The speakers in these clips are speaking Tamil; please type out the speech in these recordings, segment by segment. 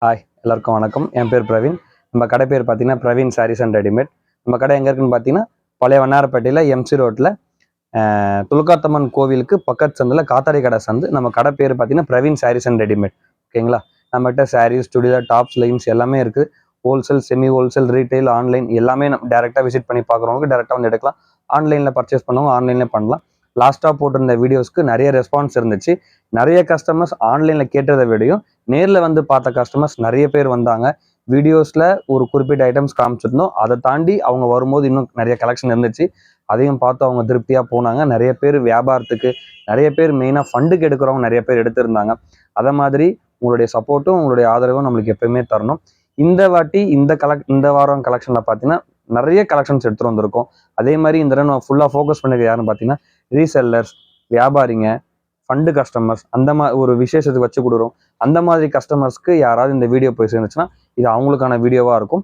ஹாய் எல்லாருக்கும் வணக்கம். என் பேர் பிரவீன். நம்ம கடை பேர் பார்த்தீங்கன்னா பிரவீன் சாரீஸ் அண்ட் ரெடிமேட். நம்ம கடை எங்கே இருக்குன்னு பார்த்தீங்கன்னா பழைய வண்ணாரப்பேட்டையில் எம்சி ரோட்டில் துலுக்காத்தம்மன் கோவிலுக்கு பக்கத்து சந்தில் காத்தாடி கடை சந்து. நம்ம கடை பேர் பார்த்தீங்கன்னா பிரவீன் சாரீஸ் அண்ட் ரெடிமேட். ஓகேங்களா? நம்மகிட்ட சாரீஸ், சுடிதார், டாப்ஸ், லைன்ஸ் எல்லாமே இருக்குது. Wholesale, semi wholesale, retail, online எல்லாமே நம்ம டேரெக்டாக விசிட் பண்ணி பார்க்குறவங்க டேரெக்டாக வந்து எடுக்கலாம். ஆன்லைனில் பர்ச்சேஸ் பண்ணவங்க ஆன்லைனில் பண்ணலாம். லாஸ்ட்டாக போட்டிருந்த வீடியோஸ்க்கு நிறைய ரெஸ்பான்ஸ் இருந்துச்சு. நிறைய கஸ்டமர்ஸ் ஆன்லைனில் கேட்டதை விடையும் நேரில் வந்து பார்த்த கஸ்டமர்ஸ் நிறைய பேர் வந்தாங்க. வீடியோஸில் ஒரு குறிப்பிட்ட ஐட்டம்ஸ் காமிச்சிருந்தோம். அதை தாண்டி அவங்க வரும்போது இன்னும் நிறைய கலெக்ஷன் இருந்துச்சு. அதையும் பார்த்து அவங்க திருப்தியாக போனாங்க. நிறைய பேர் வியாபாரத்துக்கு, நிறைய பேர் மெயினாக ஃபண்டுக்கு எடுக்கிறவங்க நிறைய பேர் எடுத்திருந்தாங்க. அதை மாதிரி உங்களுடைய சப்போர்ட்டும் உங்களுடைய ஆதரவும் நம்மளுக்கு எப்பயுமே தரணும். இந்த வாட்டி இந்த வாரம் கலெக்ஷனில் பார்த்தீங்கன்னா நிறைய கலெக்ஷன்ஸ் எடுத்துகிட்டு வந்திருக்கோம். அதே மாதிரி இந்த தடவை நான் ஃபுல்லாக ஃபோக்கஸ் பண்ணிக்க யாருன்னு பார்த்தீங்கன்னா ரீசெல்லர்ஸ், வியாபாரிங்க, ஃபண்டு கஸ்டமர்ஸ், அந்த மாதிரி ஒரு விசேஷத்துக்கு வச்சு கொடுக்குறோம். அந்த மாதிரி கஸ்டமர்ஸ்க்கு யாராவது இந்த வீடியோ போய் சேர்ந்துச்சுன்னா இது அவங்களுக்கான வீடியோவாக இருக்கும்.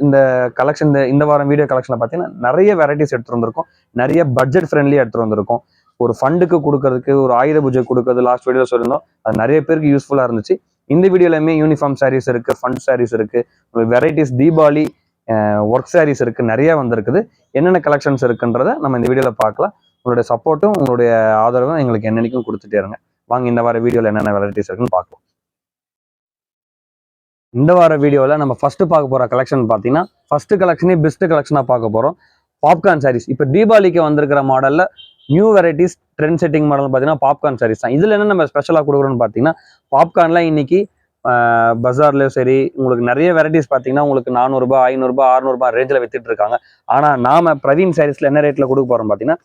இந்த கலெக்ஷன் இந்த வாரம் வீடியோ கலெக்ஷனில் பார்த்தீங்கன்னா நிறைய வெரைட்டிஸ் எடுத்துகிட்டு வந்திருக்கோம். நிறைய பட்ஜெட் ஃப்ரெண்ட்லியாக எடுத்துகிட்டு வந்திருக்கோம். ஒரு ஃபண்டுக்கு கொடுக்கறதுக்கு, ஒரு ஆயுத பூஜை கொடுக்கறது லாஸ்ட் வீடியோ சொல்லியிருந்தோம். அது நிறைய பேருக்கு யூஸ்ஃபுல்லாக இருந்துச்சு. இந்த வீடியோலையுமே யூனிஃபார்ம் சாரீஸ் இருக்குது, ஃபண்ட் சாரீஸ் இருக்குது, வெரைட்டிஸ் தீபாவளி ஒர்க் சாரீஸ் இருக்குது, நிறைய வந்திருக்குது. என்னென்ன கலெக்ஷன்ஸ் இருக்குன்றதை நம்ம இந்த வீடியோவில் பார்க்கலாம். உங்களுடைய சப்போர்ட்டும் உங்களுடைய ஆதரவும் எங்களுக்கு என்னென்னைக்கும் கொடுத்துட்டே இருங்க. வாங்க இந்த வார வீடியோவில் என்னென்ன வெரைட்டிஸ் இருக்குன்னு பார்க்கலாம். இந்த வார வீடியோவில் நம்ம ஃபர்ஸ்ட் பார்க்க போகிற கலெக்ஷன் பார்த்தீங்கன்னா ஃபர்ஸ்ட் கலெக்ஷனே பெஸ்ட் கலெக்ஷனாக பார்க்க போகிறோம். பாப்கார்ன் சாரீஸ். இப்போ தீபாவளிக்கு வந்திருக்கிற மாடலில் new varieties trend setting model பார்த்தீங்கன்னா பாப்கார்ன் சாரீஸ் தான். இதில் என்ன நம்ம ஸ்பெஷலாக கொடுக்குறோன்னு பார்த்தீங்கன்னா பாப்கார்ன்லாம் இன்னைக்கு பஜார்லேயும் சரி உங்களுக்கு நிறைய வெரைட்டிஸ் பார்த்தீங்கன்னா உங்களுக்கு 400 ரூபாய், 500 ரூபாய், 600 ரூபாய் ரேஞ்சில் வித்துட்டு இருக்காங்க. ஆனால் நாம பிரவீன் சாரீஸில் என்ன ரேட்டில் கொடுக்க போகிறோம் பார்த்தீங்கன்னா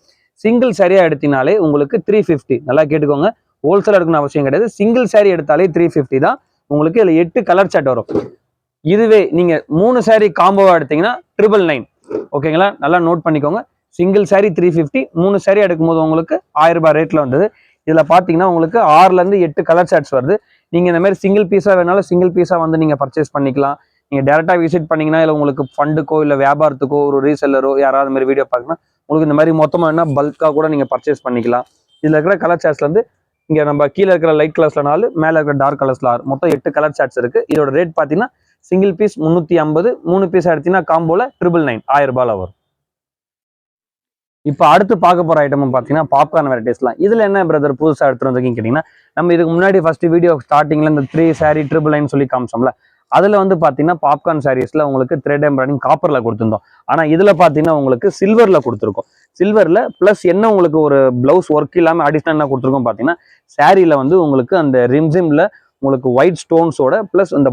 சிங்கிள் சாரியா எடுத்தினாலே உங்களுக்கு 350. நல்லா கேட்டுக்கோங்க. ஹோல்சேல் எடுக்கணும் அவசியம் கிடையாது. சிங்கிள் சாரி எடுத்தாலே 350 தான். உங்களுக்கு இதில் 8 கலர் சார்ட் வரும். இதுவே நீங்க 3 சாரி காம்போவா எடுத்தீங்கன்னா 999. ஓகேங்களா? நல்லா நோட் பண்ணிக்கோங்க. சிங்கிள் சாரி 350, 3 சாரி எடுக்கும்போது உங்களுக்கு 1000 ரூபாய் ரேட்ல வந்தது. இதுல பாத்தீங்கன்னா உங்களுக்கு 6ல இருந்து 8 கலர் சார்ட்ஸ் வருது. நீங்க இந்த மாதிரி சிங்கிள் பீஸா வேணாலும் சிங்கிள் பீஸா வந்து நீங்க பர்ச்சேஸ் பண்ணிக்கலாம். நீங்க டேரக்டா விசிட் பண்ணீங்கன்னா இல்லை உங்களுக்கு ஃபண்டுக்கோ இல்லை வியாபாரத்துக்கோ ஒரு ரீசெல்லரோ யாராவது மாதிரி வீடியோ பார்க்கணும் உங்களுக்கு இந்த மாதிரி மொத்தமாக என்ன பல்காக கூட நீங்கள் பர்ச்சேஸ் பண்ணிக்கலாம். இதில் இருக்கிற கலர் சார்ட்ஸ்லேருந்து இங்கே நம்ம கீழே இருக்கிற லைட் கலர்ஸ்ல 4, மேலே இருக்கிற டார்க் கலர்ஸ்ல 6, மொத்தம் 8 கலர் சார்ட்ஸ் இருக்குது. இதோட ரேட் பார்த்தீங்கன்னா சிங்கிள் பீஸ் 350, 3 பீஸ் எடுத்தீங்கன்னா காம்போல 999, 1000 ரூபாயில் வரும். இப்போ அடுத்து பார்க்க போகிற ஐட்டமும் பார்த்தீங்கன்னா பாப்கார்ன் வெரைட்டிஸ்லாம். இதில் என்ன பிரதர் புதுசாக எடுத்துகிட்டு வந்திருக்கீங்க கேட்டிங்கன்னா நம்ம இதுக்கு முன்னாடி ஃபர்ஸ்ட் வீடியோ ஸ்டார்டிங்கில் இந்த 3 சாரி 999 சொல்லி காமிச்சோம்ல. அதில் வந்து பார்த்தீங்கன்னா பாப்கார்ன் சாரீஸில் உங்களுக்கு த்ரெட் எம்ப்ராய்டிங் காப்பரில் கொடுத்துருந்தோம். ஆனால் இதில் பார்த்தீங்கன்னா உங்களுக்கு சில்வரில் கொடுத்துருக்கோம். சில்வரில் ப்ளஸ் என்ன உங்களுக்கு ஒரு ப்ளவுஸ் ஒர்க் இல்லாமல் அடிஷ்னல் என்ன கொடுத்துருக்கோம் பார்த்தீங்கன்னா சாரியில் வந்து உங்களுக்கு அந்த ரிம்ஸிமில் உங்களுக்கு ஒயிட் ஸ்டோன்ஸோட ப்ளஸ் அந்த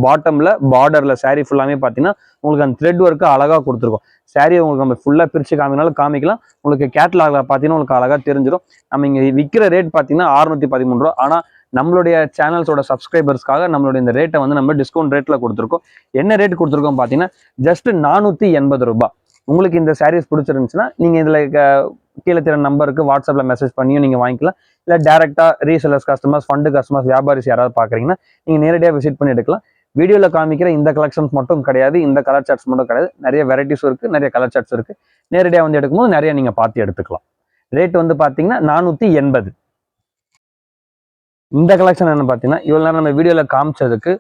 பாட்டமில் பார்டரில் சாரீ ஃபுல்லாமே பார்த்தீங்கன்னா உங்களுக்கு அந்த த்ரெட் ஒர்க்கு அழகாக கொடுத்துருக்கோம். சாரியை உங்களுக்கு நம்ம ஃபுல்லாக பிரித்து காமினாலும் காமிக்கலாம். உங்களுக்கு கேட்லாகில் பார்த்தீங்கன்னா உங்களுக்கு அழகாக தெரிஞ்சிடும். நம்ம இங்கே விற்கிற ரேட் பார்த்தீங்கன்னா 613 ரூபா. ஆனால் நம்மளுடைய சேனல்ஸோட சப்ஸ்கிரைபர்ஸ்க்காக நம்மளுடைய இந்த ரேட்டை வந்து நம்ம டிஸ்கவுண்ட் ரேட்டில் கொடுத்துருக்கோம். என்ன ரேட் கொடுத்துருக்கோம் பார்த்தீங்கன்னா ஜஸ்ட் 480 ரூபாய். உங்களுக்கு இந்த சாரீஸ் பிடிச்சிருந்துச்சுன்னா நீங்கள் இதில் கீழே திற நம்பருக்கு வாட்ஸ்அப்பில் மெசேஜ் பண்ணியும் நீங்கள் வாங்கிக்கலாம். இல்லை டேரெக்டாக ரீசெல்லர்ஸ் கஸ்டமர்ஸ், ஃபண்டு கஸ்டமர்ஸ், வியாபாரிஸ் யாராவது பார்க்குறீங்கன்னா நீங்கள் நேரடியாக விசிட் பண்ணி எடுக்கலாம். வீடியோவில் காமிக்கிற இந்த கலெக்ஷன்ஸ் மட்டும் கிடையாது, இந்த கலர் சார்ட்ஸ் மட்டும் கிடையாது, நிறைய வெரைட்டிஸும் இருக்குது, நிறைய கலர் சார்ட்ஸ் இருக்குது. நேரடியாக வந்து எடுக்கும்போது நிறைய நீங்கள் பார்த்து எடுத்துக்கலாம். ரேட் வந்து பார்த்தீங்கன்னா 480. இந்த கலெக்ஷன் என்ன பார்த்தீங்கன்னா இவ்வளோ நேரம் நம்ம வீடியோவில் காமிச்சதுக்கு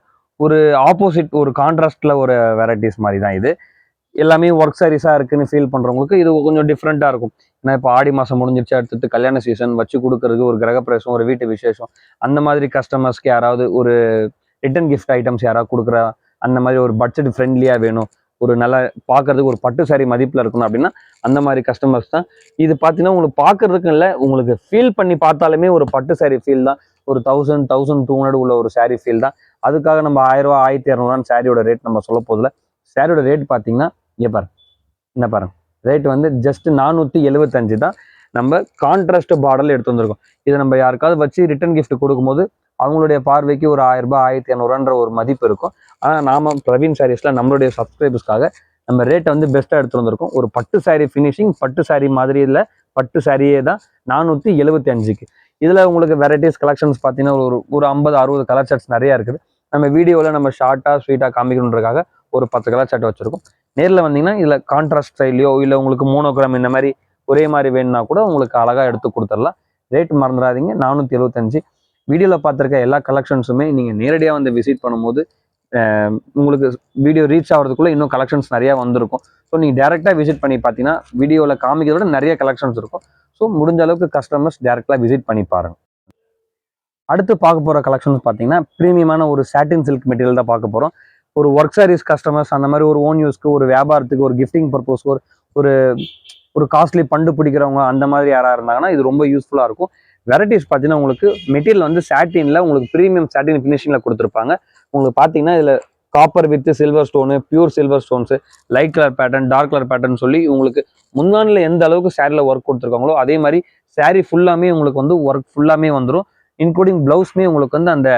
ஒரு ஆப்போசிட், ஒரு கான்ட்ராஸ்டில் ஒரு வெரைட்டிஸ் மாதிரி தான் இது. எல்லாமே ஒர்க் சாரீஸாக இருக்குன்னு ஃபீல் பண்ணுறவங்களுக்கு இது கொஞ்சம் டிஃப்ரெண்ட்டாக இருக்கும். ஏன்னா இப்போ ஆடி மாதம் முடிஞ்சிருச்சு, அடுத்தது கல்யாண சீசன் வச்சு கொடுக்கறதுக்கு ஒரு கிரகப்பிரவேசம், ஒரு வீட்டு விசேஷம், அந்த மாதிரி கஸ்டமர்ஸ்க்கு யாராவது ஒரு ரிட்டன் கிஃப்ட் ஐட்டம்ஸ் யாராவது கொடுக்குற அந்த மாதிரி ஒரு பட்ஜெட் ஃப்ரெண்ட்லியாக வேணும், ஒரு நல்லா பார்க்கறதுக்கு ஒரு பட்டு சாரி மதிப்பில் இருக்கணும் அப்படின்னா அந்த மாதிரி கஸ்டமர்ஸ் தான். இது பார்த்தீங்கன்னா உங்களுக்கு பார்க்கறதுக்கு இல்லை, உங்களுக்கு ஃபீல் பண்ணி பார்த்தாலுமே ஒரு பட்டு சாரி ஃபீல் தான். ஒரு 1000, 1200 உள்ள ஒரு சாரி ஃபீல் தான். அதுக்காக நம்ம 1000 ரூபா, 1200 சாரியோட ரேட் நம்ம சொல்ல போதில்லை. சாரியோட ரேட் பார்த்தீங்கன்னா இங்கே பாருங்க ரேட் வந்து ஜஸ்ட் 475 தான். நம்ம கான்ட்ராஸ்ட் பார்டர்ல எடுத்து வந்திருக்கோம். இதை நம்ம யாருக்காவது வச்சு ரிட்டன் கிஃப்ட் கொடுக்கும்போது அவங்களுடைய பார்வைக்கு ஒரு 1000 ரூபாய், 1200 ஒரு மதிப்பு இருக்கும். ஆனால் நாம பிரவீன் சாரீஸ்ல நம்மளுடைய சப்ஸ்கிரைபர்ஸ்க்காக நம்ம ரேட்டை வந்து பெஸ்ட்டாக எடுத்து வந்திருக்கோம். ஒரு பட்டு சாரி ஃபினிஷிங், பட்டு சாரி மாதிரி இல்லை, பட்டு சாரியே தான் 475க்கு. இதில் உங்களுக்கு வெரைட்டிஸ் கலெக்ஷன்ஸ் பார்த்தீங்கன்னா ஒரு 50-60 கலர் சார்ட்ஸ் நிறையா இருக்குது. நம்ம வீடியோவில் நம்ம ஷார்ட்டாக ஸ்வீட்டாக காமிக்கணுன்றதுக்காக ஒரு 10 கலர் சார்ட் வச்சுருக்கோம். நேரில் வந்தீங்கன்னா இதில் கான்ட்ராஸ்ட் ஸ்டைலையோ இல்லை உங்களுக்கு மோனோகிராம் இந்த மாதிரி ஒரே மாதிரி வேணும்னா கூட உங்களுக்கு அழகாக எடுத்து கொடுத்துடலாம். ரேட் மறந்துடாதீங்க, 475. வீடியோவில் பார்த்துருக்க எல்லா கலெக்ஷன்ஸுமே நீங்கள் நேரடியாக வந்து விசிட் பண்ணும்போது உங்களுக்கு வீடியோ ரீச் ஆகிறதுக்குள்ளே இன்னும் கலெக்ஷன்ஸ் நிறையா வந்திருக்கும். ஸோ நீங்கள் டேரெக்டாக விசிட் பண்ணி பார்த்தீங்கன்னா வீடியோவில் காமிக்கிறத விட நிறைய கலெக்ஷன்ஸ் இருக்கும். ஸோ முடிஞ்ச அளவுக்கு கஸ்டமர்ஸ் டேரெக்டாக விசிட் பண்ணி பாருங்கள். அடுத்து பார்க்க போகிற கலெக்ஷன்ஸ் பார்த்தீங்கன்னா ப்ரீமியமான ஒரு சாட்டின் சில்க் மெட்டீரியல் தான் பார்க்க போகிறோம். ஒரு ஒர்க் சாரீஸ் கஸ்டமர்ஸ் அந்த மாதிரி ஒரு ஓன் யூஸ்க்கு, ஒரு வியாபாரத்துக்கு, ஒரு கிஃப்டிங் பர்பஸ்க்கு, ஒரு ஒரு காஸ்ட்லி பண்டு பிடிக்கிறவங்க அந்த மாதிரி யாராக இருந்தாங்கன்னா இது ரொம்ப யூஸ்ஃபுல்லாக இருக்கும். வெரைட்டிஸ் பார்த்தீங்கன்னா உங்களுக்கு மெட்டீரியல் வந்து சாட்டினில் உங்களுக்கு ப்ரீமியம் சாட்டின் ஃபினிஷிங்கில் கொடுத்துருப்பாங்க. உங்களுக்கு பார்த்தீங்கன்னா இதில் copper with silver stone, pure silver stones, light colour pattern, dark colour pattern சொல்லி உங்களுக்கு முன்னாடியில் எந்த அளவுக்கு சாரியில் ஒர்க் கொடுத்துருக்காங்களோ அதே மாதிரி சாரி ஃபுல்லாமே உங்களுக்கு வந்து ஒர்க் ஃபுல்லாமே வந்துடும். இன்க்ளூடிங் ப்ளவுஸ்மே உங்களுக்கு வந்து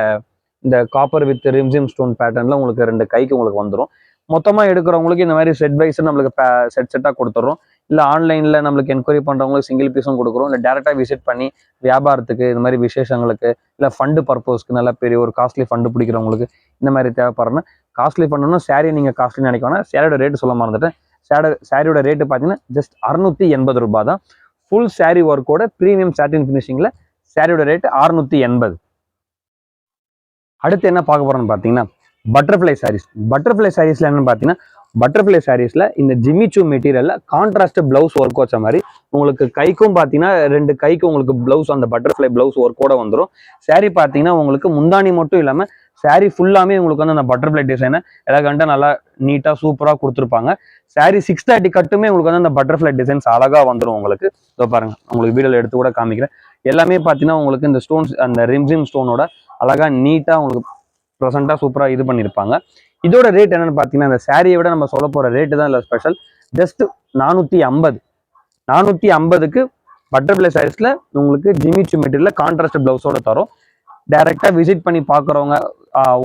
இந்த காப்பர் வித் ரிம்ஜிம் ஸ்டோன் பேட்டர்னில் உங்களுக்கு 2 கைக்கு உங்களுக்கு வந்துடும். மொத்தமாக எடுக்கிறவங்களுக்கு இந்த மாதிரி செட் வைஸ் நம்மளுக்கு செட்டாக கொடுத்துட்றோம். இல்லை ஆன்லைனில் நம்மளுக்கு என்கொயரி பண்ணுறவங்களுக்கு சிங்கிள் பீஸும் கொடுக்குறோம். இல்லை டேரெக்டாக விசிட் பண்ணி வியாபாரத்துக்கு, இந்த மாதிரி விசேஷங்களுக்கு, இல்லை ஃபண்டு பர்பஸ்க்கு, நல்லா பெரிய ஒரு காஸ்ட்லி ஃபண்டு பிடிக்கிறவங்களுக்கு இந்த மாதிரி தேவைப்படுறேன்னா காஸ்ட்லி ஃபண்டுன்னா சாரி நீங்கள் காஸ்ட்லி நினைக்கணும். சாரியோட ரேட்டு சொல்ல மறந்துட்டேன். சாரியோட ரேட்டு பார்த்தீங்கன்னா ஜஸ்ட் 680 ரூபா தான். ஃபுல் சாரி ஒர்க்கோட ப்ரீமியம் சாட்டின் ஃபினிஷிங்கில் சாரியோட ரேட்டு 680. அடுத்து என்ன பார்க்க போகிறோம்னு பார்த்தீங்கன்னா பட்டர்ஃப்ளை சாரீஸ். பட்டர்ஃப்ளை சாரீஸில் என்னென்னு பார்த்தீங்கன்னா பட்டர்ஃப்ளை சாரீஸில் இந்த ஜிமிச்சூ மெட்டீரியலில் கான்ட்ராஸ்ட் ப்ளவுஸ் ஒர்க் வச்ச மாதிரி உங்களுக்கு கைக்கும் பார்த்தீங்கன்னா 2 கைக்கும் உங்களுக்கு ப்ளவுஸ் அந்த பட்டர்ஃப்ளை ப்ளவுஸ் ஒர்க்கோட வந்துடும். சாரீ பார்த்தீங்கன்னா உங்களுக்கு முந்தானி மட்டும் இல்லாமல் சாரீ ஃபுல்லாமே உங்களுக்கு வந்து அந்த பட்டர்ஃப்ளை டிசைனை எலகண்ட்டாக நல்லா நீட்டாக சூப்பராக கொடுத்துருப்பாங்க. சாரீ 630 கட்டுமே உங்களுக்கு வந்து அந்த பட்டர்ஃப்ளை டிசைன்ஸ் அழகாக வந்துடும். உங்களுக்கு இதோ பாருங்க, உங்களுக்கு வீடியோவில் எடுத்து கூட காமிக்கிறேன். எல்லாமே பார்த்தீங்கன்னா உங்களுக்கு இந்த ஸ்டோன்ஸ் அந்த ரிம்ஜிம் ஸ்டோனோட அழகாக நீட்டாக உங்களுக்கு ப்ரெசென்ட்டாக சூப்பராக இது பண்ணியிருப்பாங்க. இதோட ரேட் என்னென்னு பார்த்தீங்கன்னா இந்த சாரியை விட நம்ம சொல்ல போகிற ரேட்டு தான் இல்லை ஸ்பெஷல். ஜஸ்ட் 450க்கு பட்டர்ஃப்ளை சாரீஸில் உங்களுக்கு ஜிமிச்சூ மெட்டீரியலில் கான்ட்ராஸ்ட் ப்ளவுஸோட தரும். டைரெக்டாக விசிட் பண்ணி பார்க்குறவங்க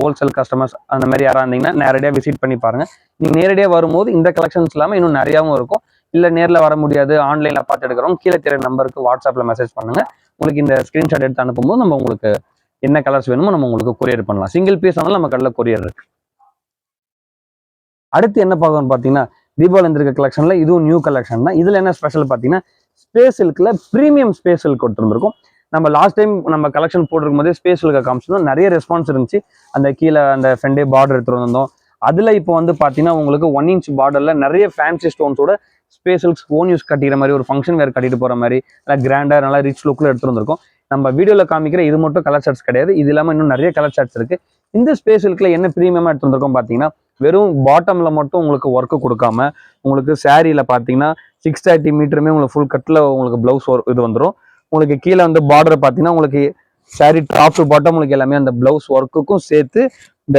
ஹோல்சேல் கஸ்டமர்ஸ் அந்த மாதிரி யாராக இருந்தீங்கன்னா நேரடியாக விசிட் பண்ணி பாருங்கள். நீங்கள் நேரடியாக வரும்போது இந்த கலெக்ஷன்ஸ் இல்லாமல் இன்னும் நிறையாவும் இருக்கும். இல்லை நேரில் வர முடியாது, ஆன்லைனில் பார்த்து எடுக்கிறவங்க கீழே தெரிய நம்பருக்கு வாட்ஸ்அப்பில் மெசேஜ் பண்ணுங்கள். உங்களுக்கு இந்த ஸ்க்ரீன்ஷாட் எடுத்து அனுப்பும்போது நம்ம உங்களுக்கு என்ன கலர்ஸ் வேணுமோ நம்ம உங்களுக்கு கொரியர் பண்ணலாம். சிங்கிள் பீஸ் ஆனாலும் நம்ம கடையில் கொரியர் இருக்கு. அடுத்து என்ன பார்க்கணும்னு பார்த்தீங்கன்னா தீபாவளி இருக்க கலெக்ஷனில் இதுவும் நியூ கலெக்ஷன் தான். இதில் என்ன ஸ்பெஷல் பார்த்தீங்கன்னா ஸ்பேஸ் சில்கில் ப்ரீமியம் ஸ்பேஸ் சில்க் கொடுத்துருந்துருக்கும். நம்ம லாஸ்ட் டைம் நம்ம கலெக்ஷன் போட்டிருக்கும் போதே ஸ்பேஸ் சில்கை காமிச்சிருந்தோம். நிறைய ரெஸ்பான்ஸ் இருந்துச்சு. அந்த கீழே அந்த ஃபெண்டே பார்டர் எடுத்துகிட்டு வந்திருந்தோம். அதில் இப்போ வந்து பார்த்தீங்கன்னா உங்களுக்கு 1 inch பார்டரில் நிறைய ஃபேன்சி ஸ்டோன்ஸோட ஸ்பேஸ் சில்க்ஸ் ஓன் யூஸ் கட்டிக்கிற மாதிரி ஒரு ஃபங்க்ஷன் வேறு கட்டிட்டு போகிற மாதிரி நல்லா கிராண்டாக நல்லா ரிச் லுக்கில் எடுத்துகிட்டு வந்திருக்கோம். நம்ம வீடியோவில் காமிக்கிற இது மட்டும் கலர் ஷர்ட்ஸ் கிடையாது. இது இல்லாமல் இன்னும் நிறைய கலர் ஷர்ட்ஸ் இருக்குது. இந்த ஸ்பேஸ் சில்கில் என்ன ப்ரீமியமாக எடுத்து வந்திருக்கோம் பார்த்தீங்கன்னா வெறும் பாட்டமில் மட்டும் உங்களுக்கு ஒர்க்கு கொடுக்காம உங்களுக்கு சாரியில் பார்த்தீங்கன்னா 630 மீட்டருமே உங்களுக்கு ஃபுல் கட்டில் உங்களுக்கு ப்ளவுஸ் இது வந்துடும். உங்களுக்கு கீழே வந்து பார்டர் பார்த்தீங்கன்னா உங்களுக்கு சாரி டாப் டு பாட்டம் உங்களுக்கு எல்லாமே அந்த ப்ளவுஸ் ஒர்க்குக்கும் சேர்த்து இந்த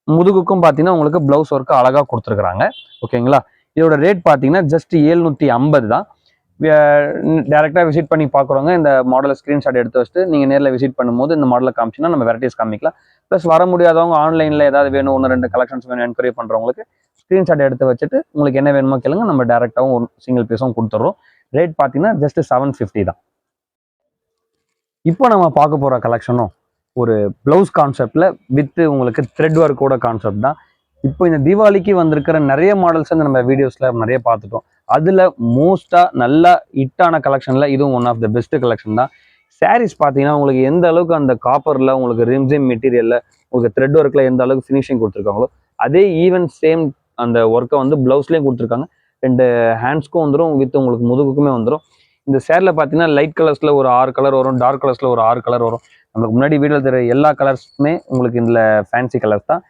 முதுகுக்கும் பார்த்தீங்கன்னா உங்களுக்கு ப்ளவுஸ் ஒர்க்கு அழகாக கொடுத்துருக்குறாங்க. ஓகேங்களா? இதோட ரேட் பார்த்தீங்கன்னா ஜஸ்ட் 750 தான். டேரெக்டாக விசிட் பண்ணி பார்க்குறவங்க இந்த மாடலை ஸ்க்ரீன்ஷாட் எடுத்து வச்சுட்டு நீங்கள் நேரில் விசிட் பண்ணும்போது இந்த மாடலை காமிச்சிங்கன்னா நம்ம வெரைட்டிஸ் காமிக்கலாம். ப்ளஸ் வர முடியாதவங்க ஆன்லைனில் ஏதாவது வேணும் 1-2 கலெக்ஷன்ஸ் வேணும் என்கொயரி பண்ணுறவங்களுக்கு ஸ்க்ரீன்ஷாட் எடுத்து வச்சுட்டு உங்களுக்கு என்ன வேணுமோ கேளுங்க, நம்ம டேரெக்டாகவும் ஒரு சிங்கிள் பீஸும் கொடுத்துட்றோம். ரேட் பார்த்தீங்கன்னா ஜஸ்ட் 750 தான். இப்போ நம்ம பார்க்க போகிற கலெக்ஷனும் ஒரு ப்ளவுஸ் கான்செப்டில் வித் உங்களுக்கு த்ரெட் ஒர்க்கோட கான்செப்ட் தான். இப்போ இந்த தீபாவளிக்கு வந்திருக்கிற நிறைய மாடல்ஸ் வந்து நம்ம வீடியோஸில் நிறைய பார்த்துட்டோம். அதில் மோஸ்ட்டாக நல்லா ஹிட்டான கலெக்ஷனில் இதுவும் one of the best collection தான். சாரீஸ் பார்த்தீங்கன்னா உங்களுக்கு எந்த அளவுக்கு அந்த காப்பரில் உங்களுக்கு ரிம்ஜிம் மெட்டீரியலில் உங்களுக்கு த்ரெட் ஒர்க்கில் எந்த அளவுக்கு ஃபினிஷிங் கொடுத்துருக்காங்களோ அதே ஈவன் சேம் அந்த ஒர்க்கை வந்து ப்ளவுஸ்லேயும் கொடுத்துருக்காங்க. 2 ஹேண்ட்ஸ்க்கும் வந்துடும், வித் உங்களுக்கு முதுகுக்குமே வந்துடும். இந்த சேரில் பார்த்தீங்கன்னா லைட் கலர்ஸில் ஒரு 6 கலர் வரும், டார்க் கலர்ஸில் ஒரு 6 கலர் வரும். நமக்கு முன்னாடி வீடியோவில் தெரிய எல்லா கலர்ஸுமே உங்களுக்கு இதில் ஃபேன்சி கலர்ஸ் தான்.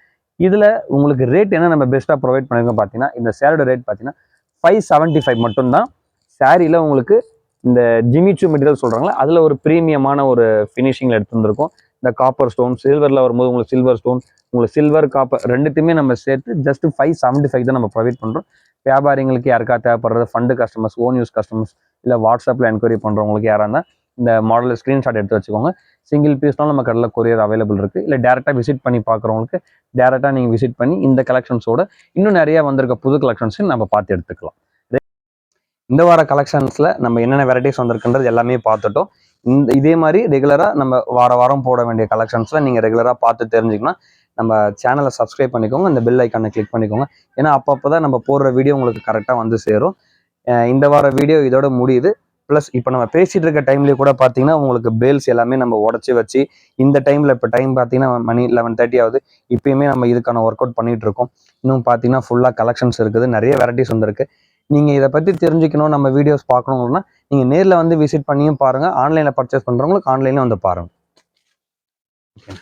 இதில் உங்களுக்கு ரேட் என்ன நம்ம பெஸ்ட்டாக ப்ரொவைட் பண்ணியிருக்கோம் பார்த்தீங்கன்னா இந்த சேரோட ரேட் பார்த்தீங்கன்னா 575 மட்டும்தான். சாரியில் உங்களுக்கு இந்த ஜிமிச்சூ மெட்டீரியல் சொல்கிறாங்களா அதில் ஒரு ப்ரீமியமான ஒரு ஃபினிஷிங்கில் எடுத்து வந்திருக்கும். இந்த காப்பர் ஸ்டோன் சில்வரில் வரும்போது உங்களுக்கு சில்வர் ஸ்டோன் உங்களுக்கு சில்வர் காப்பர் ரெண்டுத்தையுமே நம்ம சேர்த்து ஜஸ்ட் 575 தான் நம்ம ப்ரொவைட் பண்ணுறோம். வியாபாரிங்களுக்கு யாருக்கா தேவைப்படுறது, fund customers, own use customers, இல்லை வாட்ஸ்அப்பில் என்கொயரி பண்ணுறவங்களுக்கு யாராக இருந்தால் இந்த மாடலில் ஸ்க்ரீன்ஷாட் எடுத்து வச்சுக்கோங்க. சிங்கிள் பீஸ்னாலும் நம்ம கடையில் கொரியர் அவைலபிள் இருக்குது. இல்லை டேரெக்டாக விசிட் பண்ணி பார்க்குறவங்களுக்கு டேரெக்டாக நீங்கள் விசிட் பண்ணி இந்த கலெக்ஷன்ஸோட இன்னும் நிறையா வந்திருக்க புது கலெக்ஷன்ஸையும் நம்ம பார்த்து எடுத்துக்கலாம். இந்த வார கலெக்ஷன்ஸில் நம்ம என்னென்ன வெரைட்டிஸ் வந்திருக்குன்றது எல்லாமே பார்த்துட்டோம். இதே மாதிரி ரெகுலராக நம்ம வாரம் போட வேண்டிய கலெக்ஷன்ஸில் நீங்கள் ரெகுலராக பார்த்து தெரிஞ்சுக்கணும். நம்ம சேனலை சப்ஸ்கிரைப் பண்ணிக்கோங்க, இந்த பெல் ஐக்கானை கிளிக் பண்ணிக்கோங்க. ஏன்னா அப்பப்போ தான் நம்ம போடுற வீடியோ உங்களுக்கு கரெக்டாக வந்து சேரும். இந்த வார வீடியோ இதோட முடியுது. ப்ளஸ் இப்போ நம்ம பேசிட்டு இருக்க டைம்லேயே கூட பார்த்தீங்கன்னா உங்களுக்கு பேல்ஸ் எல்லாமே நம்ம உடச்சி வச்சு இந்த டைமில் இப்போ டைம் பார்த்தீங்கன்னா மணி 11:30 ஆகுது. இப்பயுமே நம்ம இதுக்கான ஒர்க் அவுட் பண்ணிட்டு இருக்கோம். இன்னும் பார்த்தீங்கன்னா ஃபுல்லாக கலெக்ஷன்ஸ் இருக்குது, நிறைய வெரைட்டிஸ் வந்துருக்கு. நீங்கள் இதை பற்றி தெரிஞ்சுக்கணும், நம்ம வீடியோஸ் பார்க்கணும்னா நீங்கள் நேரில் வந்து விசிட் பண்ணியும் பாருங்கள். ஆன்லைனில் பர்ச்சேஸ் பண்ணுறவங்களுக்கு ஆன்லைனில் வந்து பாருங்கள். ஓகே.